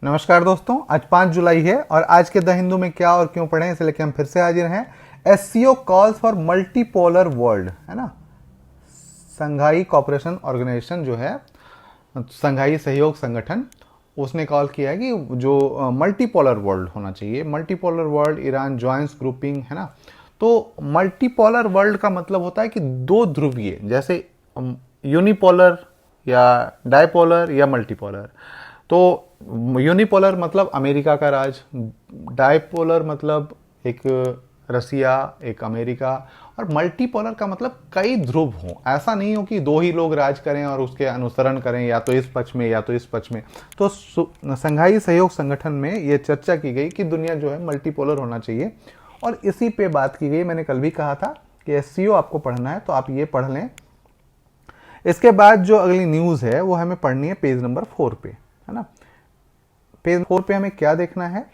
नमस्कार दोस्तों, आज 5 जुलाई है और आज के द हिंदू में क्या और क्यों पढ़ें इसे लेकर हम फिर से हाजिर हैं। SCO calls for multipolar world, है ना। संघाई कॉपरेशन ऑर्गेनाइजेशन जो है, संघाई सहयोग संगठन, उसने कॉल किया है कि जो मल्टीपोलर वर्ल्ड होना चाहिए। Multipolar world, Iran joins grouping, है ना। तो मल्टीपोलर वर्ल्ड का मतलब होता है कि दो ध्रुवीय, जैसे यूनिपोलर या डायपोलर या मल्टीपोलर। तो यूनिपोलर मतलब अमेरिका का राज, डायपोलर मतलब एक रसिया, एक अमेरिका, और मल्टीपोलर का मतलब कई ध्रुव हों। ऐसा नहीं हो कि दो ही लोग राज करें और उसके अनुसरण करें, या तो इस पक्ष में या तो इस पक्ष में। तो संघाई सहयोग संगठन में ये चर्चा की गई कि दुनिया जो है मल्टीपोलर होना चाहिए, और इसी पे बात की गई। मैंने कल भी कहा था कि एससीओ आपको पढ़ना है तो आप ये पढ़ लें। इसके बाद जो अगली न्यूज़ है वो हमें पढ़नी है पेज नंबर 4 पे, है ना। पेज 4 पे हमें क्या देखना है,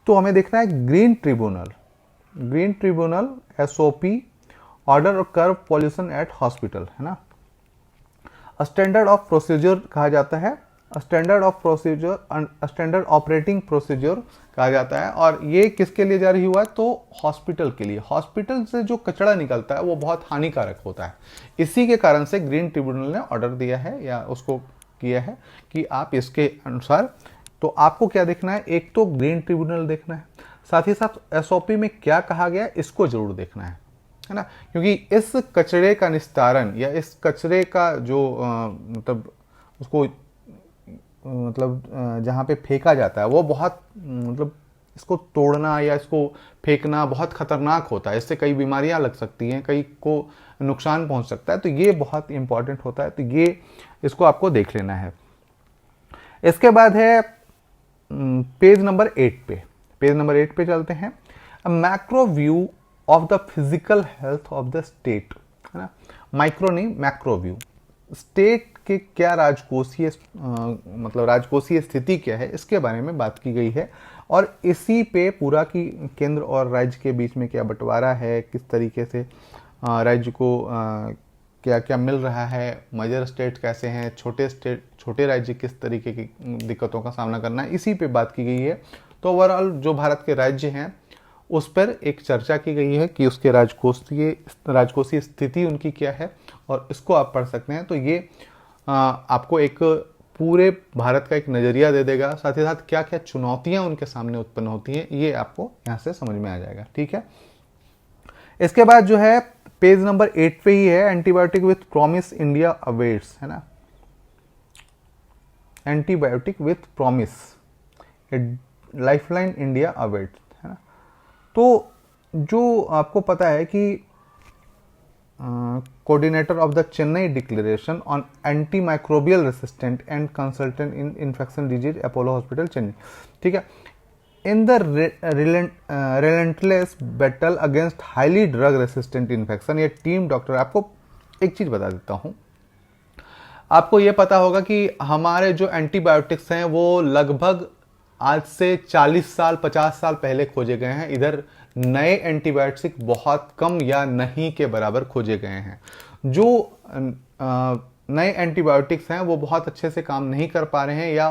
तो हमें देखना है green tribunal. Green tribunal SOP, order और कर्व पॉल्यूशन एट हॉस्पिटल, है ना। स्टैंडर्ड ऑफ प्रोसीजर कहा जाता है, standard of procedure, standard operating procedure कहा जाता है। और ये किसके लिए जारी हुआ है, तो हॉस्पिटल के लिए। हॉस्पिटल से जो कचरा निकलता है वो बहुत हानिकारक होता है। इसी के कारण से ग्रीन ट्रिब्यूनल ने ऑर्डर दिया है, या उसको किया है कि आप इसके अनुसार, तो आपको क्या देखना है, एक तो ग्रीन ट्रिब्यूनल देखना है, साथ ही साथ एसओपी में क्या कहा गया इसको जरूर देखना है ना। क्योंकि इस कचरे का निस्तारण या इस कचरे का जो मतलब उसको मतलब जहाँ पे फेंका जाता है वो बहुत मतलब इसको तोड़ना या इसको फेंकना बहुत खतरनाक होता है। इससे कई बीमारियां लग सकती हैं, कई को नुकसान पहुंच सकता है। तो ये बहुत इंपॉर्टेंट होता है, तो ये इसको आपको देख लेना है। इसके बाद है पेज नंबर 8 पे। पेज नंबर 8 पे चलते हैं। Macro view of the physical health of the state, है ना। माइक्रो नहीं, मैक्रो व्यू। स्टेट के क्या राजकोषीय मतलब राजकोषीय स्थिति क्या है, इसके बारे में बात की गई है। और इसी पे पूरा की केंद्र और राज्य के बीच में क्या बंटवारा है, किस तरीके से राज्य को क्या क्या मिल रहा है, मेजर स्टेट कैसे हैं, छोटे राज्य किस तरीके की दिक्कतों का सामना करना है, इसी पे बात की गई है। तो ओवरऑल जो भारत के राज्य हैं उस पर एक चर्चा की गई है कि उसके राजकोषीय स्थिति उनकी क्या है, और इसको आप पढ़ सकते हैं। तो ये आपको एक पूरे भारत का एक नज़रिया दे देगा। साथ ही साथ क्या क्या चुनौतियां उनके सामने उत्पन्न होती हैं ये आपको यहाँ से समझ में आ जाएगा, ठीक है। इसके बाद जो है पेज नंबर 8 पे ही है, antibiotic with promise India awaits, है ना। Antibiotic with promise lifeline India awaits, है ना। तो जो आपको पता है कि coordinator of the Chennai declaration on anti microbial resistant and consultant in infection disease Apollo hospital Chennai, ठीक है। In the relentless battle against highly drug resistant infection, ये टीम डॉक्टर, आपको एक चीज बता देता हूं। आपको ये पता होगा कि हमारे जो एंटीबायोटिक्स हैं वो लगभग आज से 40 साल 50 साल पहले खोजे गए हैं। इधर नए एंटीबायोटिक बहुत कम या नहीं के बराबर खोजे गए हैं। जो नए एंटीबायोटिक्स हैं वो बहुत अच्छे से काम नहीं कर पा रहे हैं या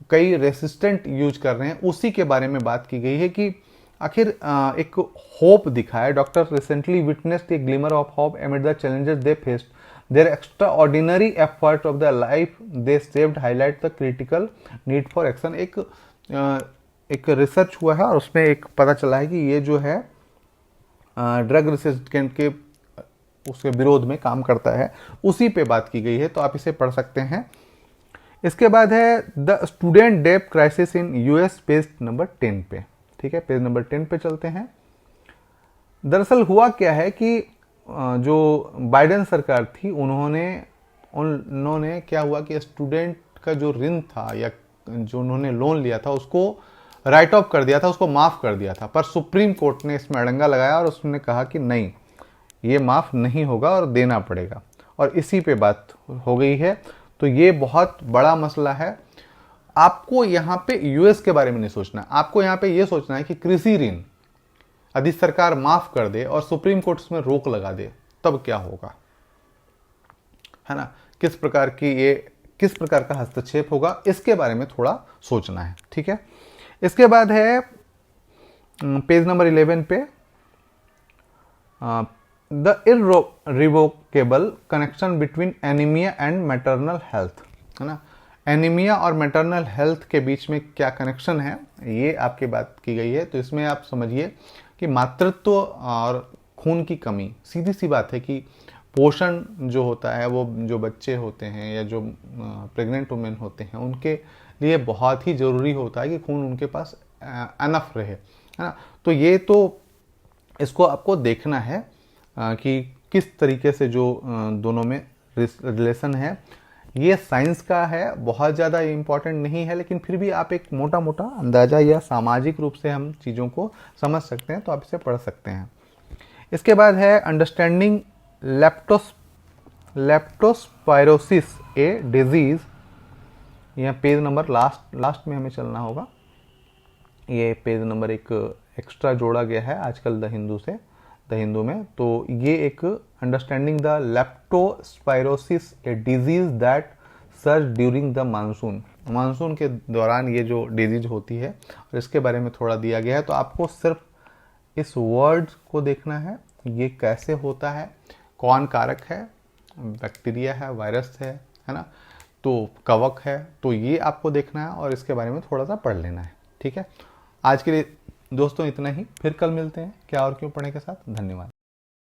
कई रेसिस्टेंट यूज कर रहे हैं। उसी के बारे में बात की गई है कि आखिर एक होप दिखा है। Doctor recently witnessed A glimmer of hope एमिड the challenges they faced, their extraordinary effort of their life they saved highlight the critical need for action। एक रिसर्च हुआ है और उसमें एक पता चला है कि ये जो है ड्रग रेसिस्टेंट के उसके विरोध में काम करता है। उसी पे बात की गई है, तो आप इसे पढ़ सकते हैं। इसके बाद है द स्टूडेंट डेब्ट crisis in US, page number 10 पे, ठीक है। पेज नंबर 10 पे चलते हैं। दरअसल हुआ क्या है कि जो बाइडेन सरकार थी उन्होंने क्या हुआ कि स्टूडेंट का जो ऋण था या जो उन्होंने लोन लिया था उसको राइट ऑफ कर दिया था, उसको माफ़ कर दिया था। पर सुप्रीम कोर्ट ने इसमें अड़ंगा लगाया और उसने कहा कि नहीं, ये माफ़ नहीं होगा और देना पड़ेगा, और इसी पे बात हो गई है। तो ये बहुत बड़ा मसला है। आपको यहाँ पे यूएस के बारे में नहीं सोचना, आपको यहाँ पे ये सोचना है कि कृषि ऋण यदि सरकार माफ कर दे और सुप्रीम कोर्ट उसमें रोक लगा दे तब क्या होगा, है ना। किस प्रकार की ये किस प्रकार का हस्तक्षेप होगा, इसके बारे में थोड़ा सोचना है। ठीक है, इसके बाद है पेज नंबर 11 पे the irrevocable connection between anaemia and maternal health, है ना। एनीमिया और मैटरनल हेल्थ के बीच में क्या कनेक्शन है, ये आपकी बात की गई है। तो इसमें आप समझिए कि मातृत्व और खून की कमी, सीधी सी बात है कि पोषण जो होता है वो जो बच्चे होते हैं या जो प्रेग्नेंट वुमेन होते हैं उनके लिए बहुत ही ज़रूरी होता है कि खून उनके पास एनफ रहे, है ना। तो ये तो इसको आपको देखना है कि किस तरीके से जो दोनों में रिलेशन है। ये साइंस का है, बहुत ज़्यादा इम्पॉर्टेंट नहीं है, लेकिन फिर भी आप एक मोटा मोटा अंदाज़ा या सामाजिक रूप से हम चीज़ों को समझ सकते हैं, तो आप इसे पढ़ सकते हैं। इसके बाद है अंडरस्टैंडिंग लेप्टोस्पायरोसिस ए डिजीज़। यह पेज नंबर लास्ट में हमें चलना होगा। ये पेज नंबर एक एक्स्ट्रा जोड़ा गया है आजकल द हिंदू में। तो ये एक understanding the leptospirosis a disease that surge during the monsoon के दौरान ये जो डिजीज होती है, और इसके बारे में थोड़ा दिया गया है। तो आपको सिर्फ इस वर्ड को देखना है, ये कैसे होता है, कौन कारक है, बैक्टीरिया है, वायरस है ना, तो कवक है, तो ये आपको देखना है और इसके बारे में थोड़ा सा पढ़ लेना है। ठीक है, आज के लिए दोस्तों इतना ही, फिर कल मिलते हैं क्या और क्यों पढ़ने के साथ। धन्यवाद।